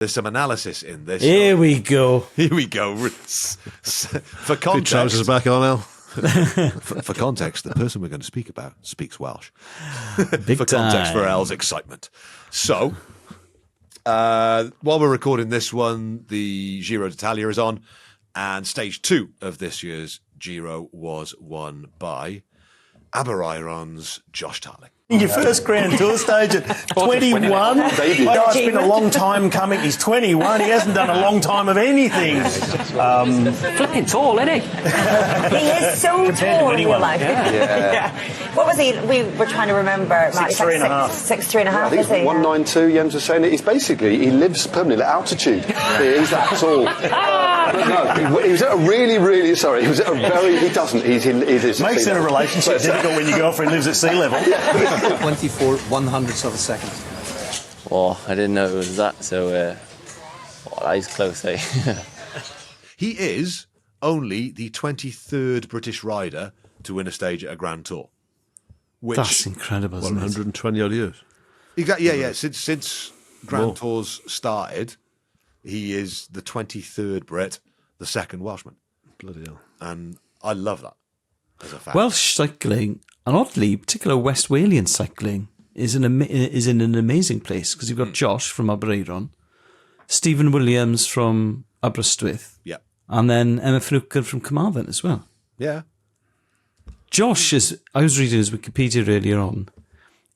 There's some analysis in this. Here we go. Here we go. For Good context, trousers back on, Al. for context, the person we're going to speak about speaks Welsh. Big for context, for Al's excitement. So, while we're recording this one, the Giro d'Italia is on, and stage 2 of this year's Giro was won by Aberaeron's Josh Tarling. Your first Grand Tour stage at 21? Oh, it's been a long time coming. He's 21. He hasn't done a long time of anything. Flipping tall, isn't he? He is so tall in real life. Yeah. What was he? We were trying to remember. 6'3.5". 6'3.5", I think is he? 192, Jens was saying. He's basically, he lives permanently at altitude. He's that tall. No, he was at a really, really, sorry, he was at a very, he doesn't, he's in, it is. Makes it a relationship difficult when your girlfriend lives at sea level. 24 100ths of a second. Oh, I didn't know it was that, so that is close, eh? He is only the 23rd British rider to win a stage at a Grand Tour. Which, That's incredible, isn't it? 120 odd years. Exactly, yeah. Since Grand Tours started, he is the 23rd Brit, the second Welshman. Bloody hell. And I love that as a fact. Welsh cycling, and oddly, particular West Walian cycling, is in an amazing place because you've got Josh from Aberaeron, Stephen Williams from Aberystwyth, yeah, and then Emma Finucane from Carmarthen as well. Yeah. Josh I was reading his Wikipedia earlier on.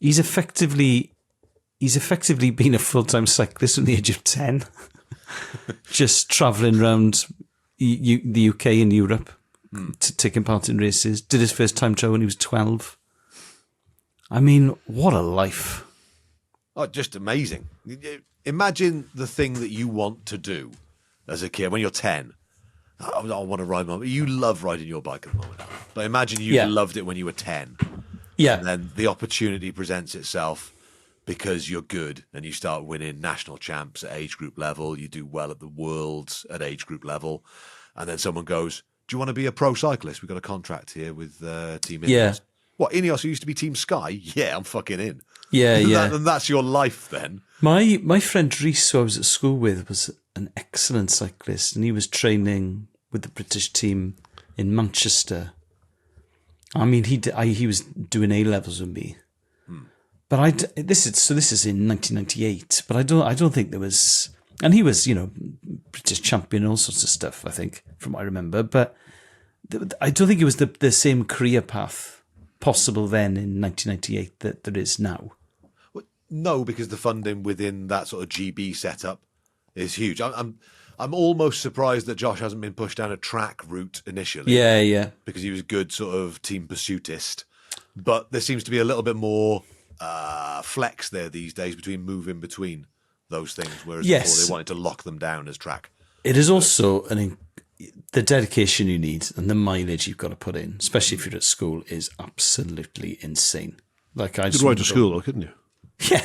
He's effectively been a full-time cyclist from the age of 10, just travelling around the UK and Europe, taking part in races. Did his first time trial when he was 12. I mean, what a life. Oh, just amazing. Imagine the thing that you want to do as a kid when you're 10. I want to ride my... You love riding your bike at the moment. But imagine you loved it when you were 10. Yeah. And then the opportunity presents itself because you're good and you start winning national champs at age group level. You do well at the Worlds at age group level. And then someone goes, do you want to be a pro cyclist? We've got a contract here with Team Ineos. Yeah. What, Ineos, who used to be Team Sky? Yeah, I'm fucking in. Yeah, yeah. And that's your life then. My friend Rhys, who I was at school with, was an excellent cyclist, and he was training with the British team in Manchester. I mean, he was doing A-levels with me. But this is in 1998. But I don't think there was, and he was, British champion, all sorts of stuff, I think, from what I remember. But I don't think it was the same career path possible then in 1998 that there is now. Well, no, because the funding within that sort of GB setup is huge. I'm almost surprised that Josh hasn't been pushed down a track route initially. Yeah, yeah. Because he was a good sort of team pursuitist. But there seems to be a little bit more flex there these days moving between those things, whereas before they wanted to lock them down as track. It is also the dedication you need and the mileage you've got to put in, especially if you're at school, is absolutely insane. Like I could ride to school, though, couldn't you? Yeah.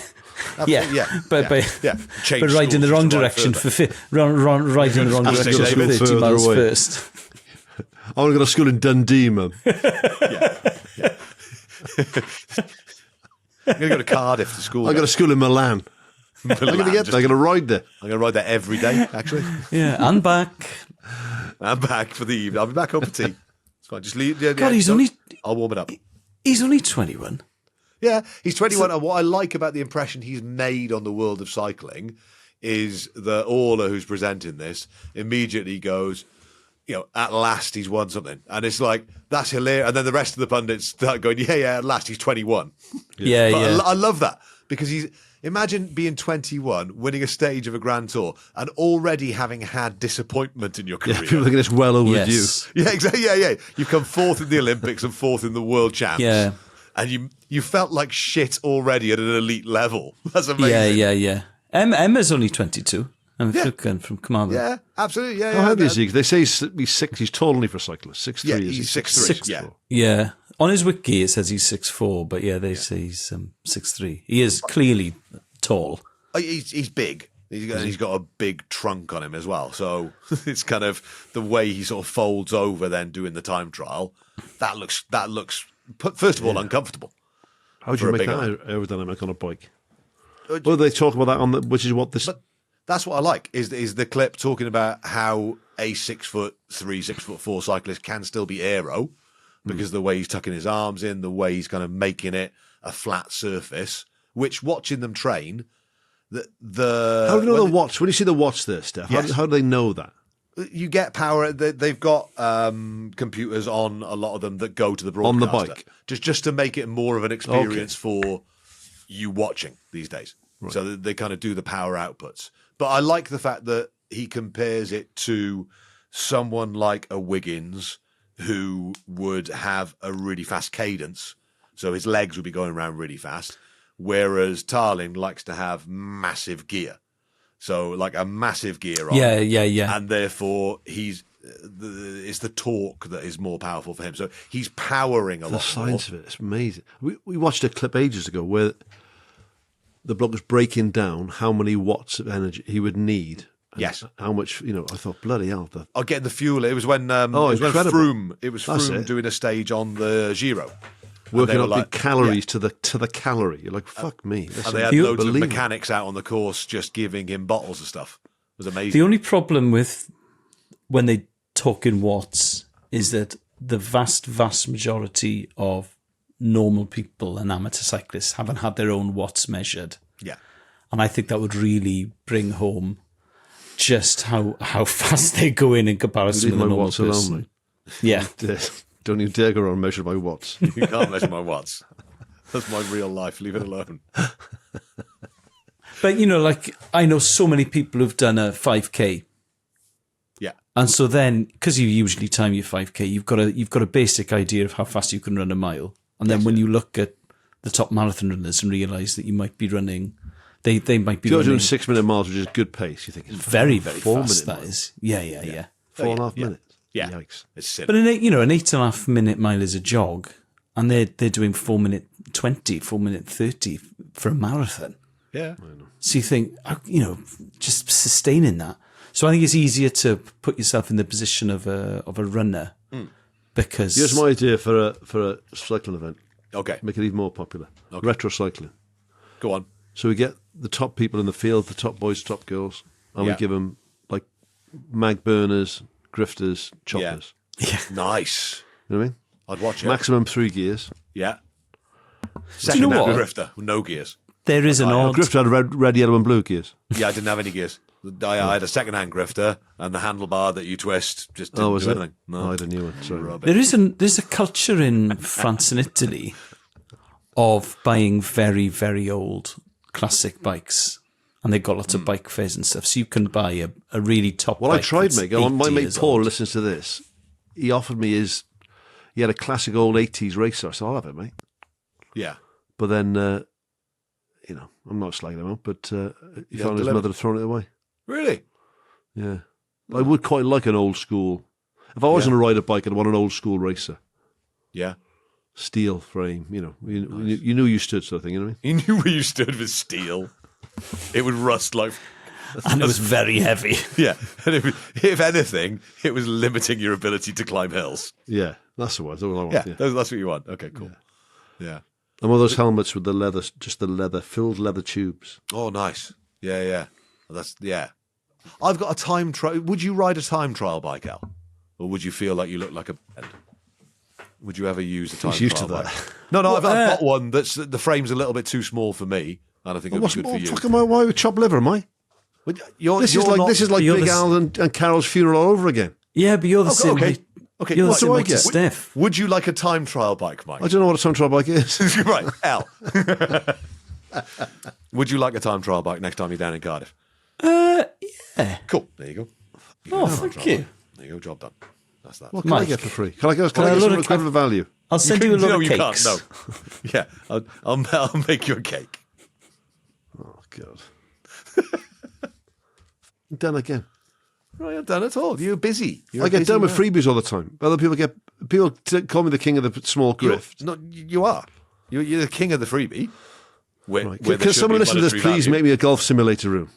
But riding in the wrong direction riding in the wrong direction for 30 miles first. I want to go to school in Dundee, man. I'm going to go to Cardiff to school. I go to school in Milan. I'm going to get there. I'm going to ride there. I'm going to ride there every day, actually. Yeah, and back. I'm back for the evening. I'll be back home for tea. It's fine. Just leave. Yeah, God, I'll warm it up. He's only 21. Yeah, he's 21. And what I like about the impression he's made on the world of cycling is that Orla, who's presenting this, immediately goes, at last he's won something. And it's like, that's hilarious. And then the rest of the pundits start going, at last he's 21. Yeah, but I love that because imagine being 21, winning a stage of a Grand Tour, and already having had disappointment in your career. Yeah, people think it's well overdue. Yes. Yeah, exactly. Yeah. You've come fourth in the Olympics and fourth in the World Champs. Yeah. And you felt like shit already at an elite level. That's amazing. Yeah. Emma's only 22. I'm Finucane from Carmarthen. Yeah, absolutely. Yeah. How old is he? They say he's 6. He's tall only for a cyclist. 6'3". Yeah, is he's he? 6'3". Yeah. On his wiki, it says he's 6'4", but they say he's 6'3". He is clearly tall. He's big. He's got a big trunk on him as well. So it's kind of the way he sort of folds over then doing the time trial. That looks first of all uncomfortable. How do you make that aerodynamic on a bike? Well, they talk about that which is what this. That's what I like, is the clip talking about how a 6'3", 6'4" cyclist can still be aero because of the way he's tucking his arms in, the way he's kind of making it a flat surface, which watching them train, how do you know the watts? When you see the watts there, Steff, Yes. how do they know that? You get power. They've got computers on a lot of them that go to the On broadcaster. the bike. Just to make it more of an experience for you watching these days. Right. So they kind of do the power outputs. But I like the fact that he compares it to someone like a Wiggins who would have a really fast cadence. So his legs would be going around really fast. Whereas Tarling likes to have massive gear. So like a massive gear on. Yeah. And therefore it's the torque that is more powerful for him. So he's powering a lot more. The science of it, it's amazing. We watched a clip ages ago where the bloke was breaking down how many watts of energy he would need. Yes. How much, I thought, bloody hell. Getting the fuel. It was when incredible. Froome doing a stage on the Giro. Working up the calories to the calorie. You're like, fuck me. And they had loads of mechanics out on the course just giving him bottles of stuff. It was amazing. The only problem with when they talk in watts is that the vast majority of normal people and amateur cyclists haven't had their own watts measured. Yeah. And I think that would really bring home just how fast they go in comparison with a normal person. Alone, yeah. Don't you dare go around and measure my watts. You can't measure my watts. That's my real life. Leave it alone. But, I know so many people who've done a 5K. Yeah. And so then, because you usually time your 5K, you've got a basic idea of how fast you can run a mile. And then when you look at the top marathon runners and realise that you might be running, they might be if you're running doing 6 minute miles, which is good pace, you think it's very, very 4 fast, minute that is. Yeah. 4.5 minutes. Yeah. Yikes. It's silly. But an 8.5 minute mile is a jog, and they're doing 4 minute 20, 4 minute 30 for a marathon. Yeah. So you think, just sustaining that. So I think it's easier to put yourself in the position of a runner because here's my idea for a cycling event. Okay. Make it even more popular. Okay. Retro cycling. Go on. So we get the top people in the field, the top boys, top girls, and we give them like mag burners, grifters, choppers. Yeah. Nice. You know what I mean? I'd watch it. Maximum 3 gears. Yeah. Do you know what? Grifter, no gears. There is an odd... Grifter had red, yellow, and blue gears. Yeah, I didn't have any gears. I had a second-hand grifter, and the handlebar that you twist just didn't do anything. No, I had a new one. Sorry. There's a culture in France and Italy of buying very, very old classic bikes, and they've got lots of bike fairs and stuff. So you can buy a really top. Well, bike I tried, mate. My mate Paul old. listens to this. He offered me he had a classic old 80s racer. So I'll have it, mate. Yeah. But then, I'm not slagging him up, but he found his mother had thrown it away. Really? Yeah. I would quite like an old school. If I was going to ride a bike, I'd want an old school racer. Yeah. Steel frame, you knew you stood, sort of thing, you know what I mean? You knew where you stood with steel. It would rust like... And it was very heavy. Yeah. And if anything, it was limiting your ability to climb hills. Yeah, that's the one. That's what I want. Yeah, Yeah. that's what you want. Okay, cool. Yeah. And one of those helmets with the leather, just the leather, filled leather tubes. Oh, nice. Yeah. Yeah. I've got a time trial. Would you ride a time trial bike, Al? Or would you feel like you look like a... Would you ever use a time He's used trial to that. bike? No, I've got one that's... The frame's a little bit too small for me, and I think it would be good for you. Fuck am I? Why with chopped liver, am I? This is like Big Al and Carol's funeral all over again. Yeah, but you're the same. Okay, you're the what same do I with get? Steff. Would you like a time trial bike, Mike? I don't know what a time trial bike is. Right, Al. Would you like a time trial bike next time you're down in Cardiff? Yeah. Cool. There you go. Oh, thank you. There you go. Job done. That's that. What can I get for free? Can I get some equivalent value? I'll send you a lot of you cakes. Can't. No. Yeah, I'll make you a cake. Oh God. Done again. Right, I'm done at all. You're busy. I get done with freebies all the time. Other people call me the king of the small grift. You are. You're the king of the freebie. Right. Can someone listen to this, please? Make me a golf simulator room.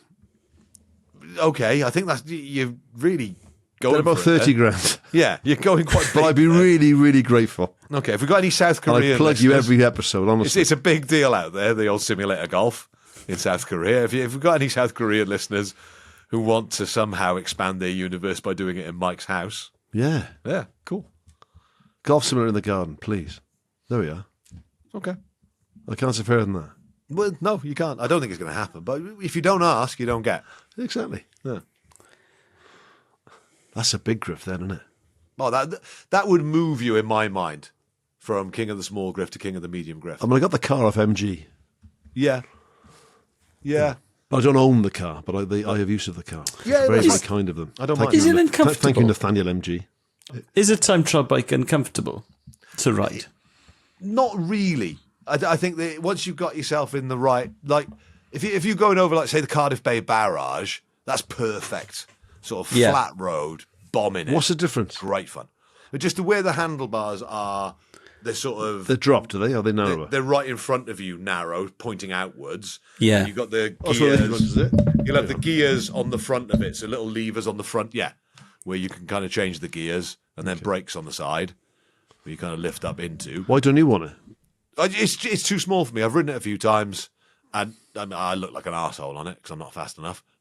Okay, I think that's you're really going. They're about for 30 it, grand. Yeah, you're going quite big. But I'd be really, really grateful. Okay, if we've got any South Korean I'd plug you every episode, honestly. It's a big deal out there, the old simulator golf in South Korea. If we've got any South Korean listeners, who want to somehow expand their universe by doing it in Mike's house. Yeah. Yeah, cool. Golf simulator in the garden, please. There we are. Okay. I can't say fairer than that. Well, no, you can't. I don't think it's going to happen. But if you don't ask, you don't get. Exactly. Yeah. That's a big grift then, isn't it? Oh, that would move you in my mind from king of the small grift to king of the medium grift. I mean, I got the car off MG. Yeah. Yeah. But I don't own the car, but I have use of the car. Yeah, very, that's very fine. kind of them. I don't Thank mind. Is you, it uncomfortable? Thank you, Nathaniel MG. Is a time trial bike uncomfortable to ride? Not really. I think that once you've got yourself in the right, like, if you're going over, like, say, the Cardiff Bay Barrage, that's perfect. Sort of flat road, bombing it. What's the difference? Great fun. But just the way the handlebars are, they're sort of... They're dropped, are they? Are they narrower? They're right in front of you, narrow, pointing outwards. Yeah. And you've got the That's what gears. is it? You'll have the gears on the front of it, so little levers on the front, where you can kind of change the gears, and then brakes on the side, where you kind of lift up into. Why don't you want it? It's too small for me. I've ridden it a few times, and I look like an arsehole on it because I'm not fast enough.